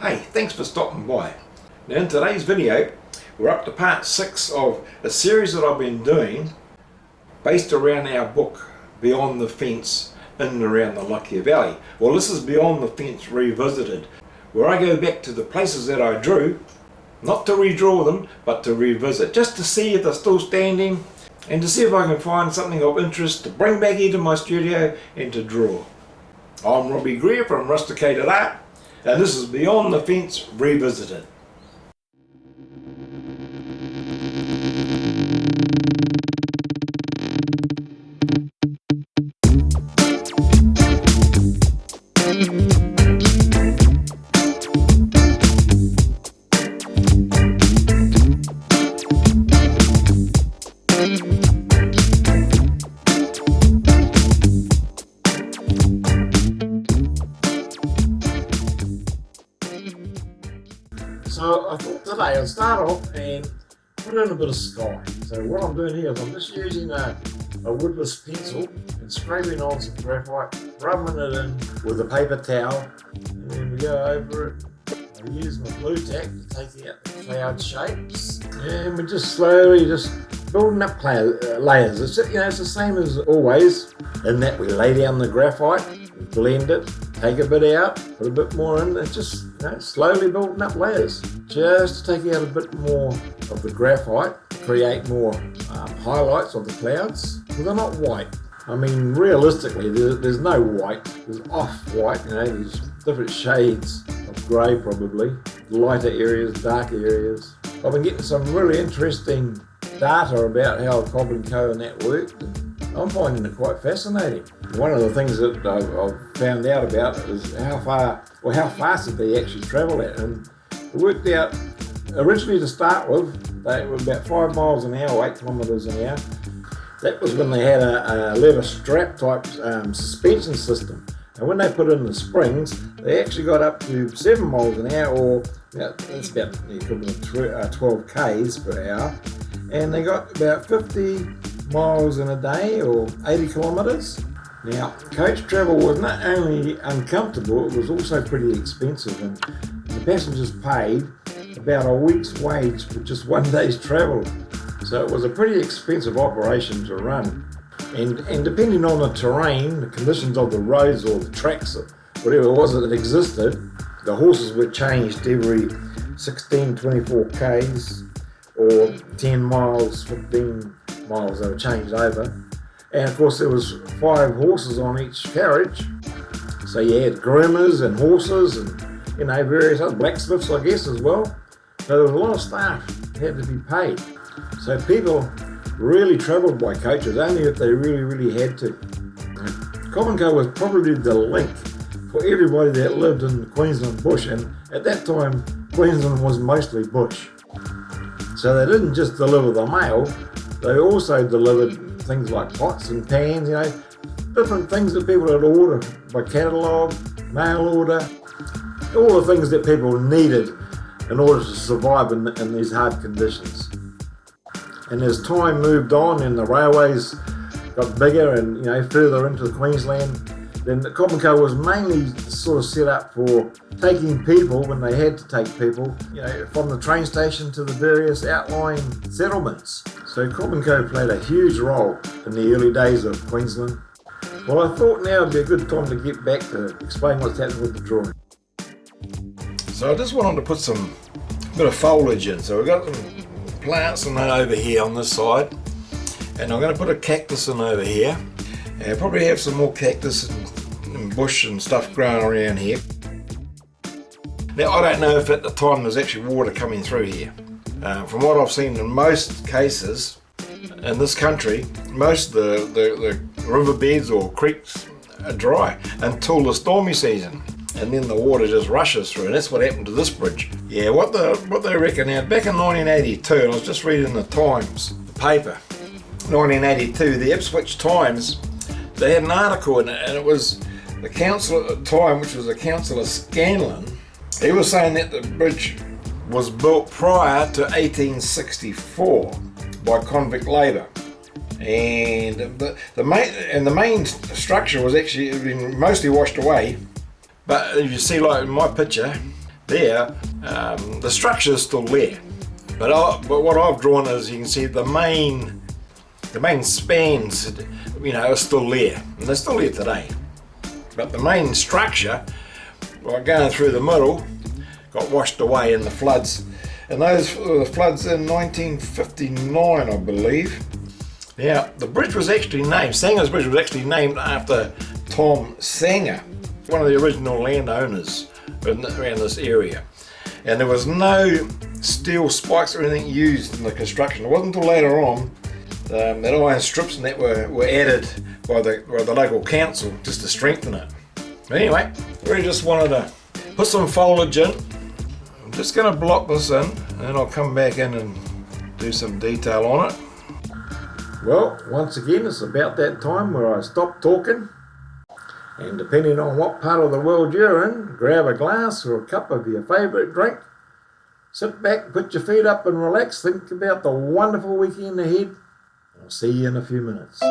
Hey, thanks for stopping by. Now in today's video, we're up to part 6 of a series that I've been doing based around our book, Beyond the Fence, in and around the Lockyer Valley. Well, this is Beyond the Fence Revisited, where I go back to the places that I drew, not to redraw them, but to revisit, just to see if they're still standing, and to see if I can find something of interest to bring back into my studio and to draw. I'm Robbie Greer from Rusticated Art, and this is Beyond the Fence Revisited. So I thought today I'd start off and put in a bit of sky. So what I'm doing here is I'm just using a woodless pencil and scraping on some graphite, rubbing it in with a paper towel, and then we go over it. I use my blue tack to take out the cloud shapes, and we're just slowly building up layers. It's it's the same as always, in that we lay down the graphite, we blend it, take a bit out, put a bit more in, and just slowly building up layers, just to take out a bit more of the graphite, create more highlights of the clouds. Well, they're not white. I mean, realistically, there's no white. There's off-white, there's different shades of grey probably, lighter areas, darker areas. I've been getting some really interesting data about how Cobb & Co and that worked, and I'm finding it quite fascinating. One of the things that I've found out about is how fast did they actually travel at, and it worked out originally to start with, they were about 5 miles an hour, 8 kilometres an hour. That was when they had a leather strap type suspension system, and when they put in the springs, they actually got up to 7 miles an hour, or that's about the equivalent of 12 k's per hour, and they got about 50 miles in a day, or 80 kilometres. Now, coach travel was not only uncomfortable, it was also pretty expensive, and the passengers paid about a week's wage for just one day's travel. So it was a pretty expensive operation to run. And depending on the terrain, the conditions of the roads or the tracks, or whatever it was that existed, the horses were changed every 16, 24 k's, or 10 miles, 15 miles they were changed over. And of course there was 5 horses on each carriage. So you had groomers and horses and various other blacksmiths, I guess, as well. So there was a lot of staff that had to be paid. So people really travelled by coaches only if they really, really had to. Cobb & Co was probably the link for everybody that lived in the Queensland bush, and at that time Queensland was mostly bush. So they didn't just deliver the mail, they also delivered things like pots and pans, different things that people would order by catalogue, mail order, all the things that people needed in order to survive in these hard conditions. And as time moved on and the railways got bigger and further into Queensland, then the Cobb & Co was mainly sort of set up for taking people when they had to take people, from the train station to the various outlying settlements. So Cobb & Co played a huge role in the early days of Queensland. Well, I thought now would be a good time to get back to explain what's happening with the drawing. So I just wanted to put some bit of foliage in. So we've got some plants and that over here on this side, and I'm going to put a cactus in over here, and probably have some more cactus and bush and stuff growing around here. Now I don't know if at the time there's actually water coming through here. From what I've seen, in most cases in this country, most of the riverbeds or creeks are dry until the stormy season, and then the water just rushes through, and that's what happened to this bridge. Yeah, what they reckon now, back in 1982, and I was just reading the Times, the paper, 1982, the Ipswich Times, they had an article in it, and it was the council at the time, which was a councillor Scanlon. He was saying that the bridge was built prior to 1864 by convict labour, and the main structure was actually been mostly washed away. But if you see, like in my picture, there, the structure is still there. But what I've drawn is, you can see the main spans, are still there, and they're still there today. But the main structure, going through the middle, got washed away in the floods. And those were the floods in 1959, I believe. Now, the bridge was actually named, Sanger's Bridge was actually named after Tom Sanger, one of the original landowners around this area. And there was no steel spikes or anything used in the construction. It wasn't until later on that iron strips and that were added by the local council just to strengthen it. But anyway, we just wanted to put some foliage in. I'm just going to block this in, and then I'll come back in and do some detail on it. Well, once again, it's about that time where I stop talking, and depending on what part of the world you're in, grab a glass or a cup of your favourite drink, sit back, put your feet up and relax, think about the wonderful weekend ahead. I'll see you in a few minutes.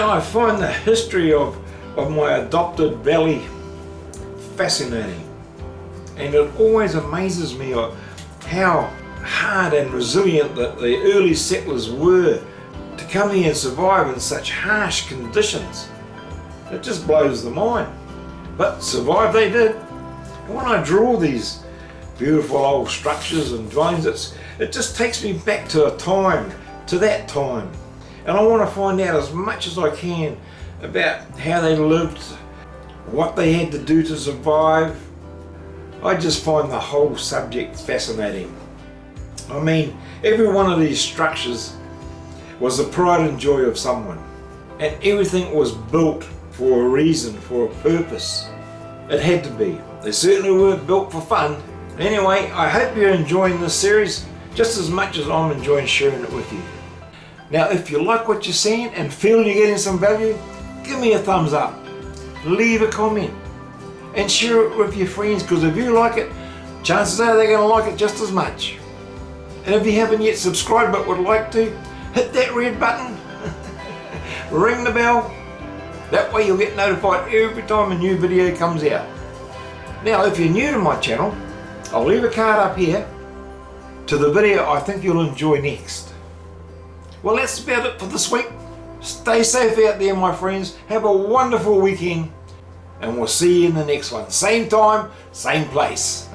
I find the history of my adopted valley fascinating, and it always amazes me how hard and resilient that the early settlers were to come here and survive in such harsh conditions. It just blows the mind. But survive they did. And when I draw these beautiful old structures and dwellings, it just takes me back to a time, to that time. And I want to find out as much as I can about how they lived, what they had to do to survive. I just find the whole subject fascinating. I mean, every one of these structures was the pride and joy of someone. And everything was built for a reason, for a purpose. It had to be. They certainly weren't built for fun. Anyway, I hope you're enjoying this series just as much as I'm enjoying sharing it with you. Now, if you like what you're seeing and feel you're getting some value, give me a thumbs up, leave a comment, and share it with your friends, because if you like it, chances are they're going to like it just as much. And if you haven't yet subscribed but would like to, hit that red button, ring the bell. That way you'll get notified every time a new video comes out. Now, if you're new to my channel, I'll leave a card up here to the video I think you'll enjoy next. Well, that's about it for this week. Stay safe out there, my friends. Have a wonderful weekend, and we'll see you in the next one. Same time, same place.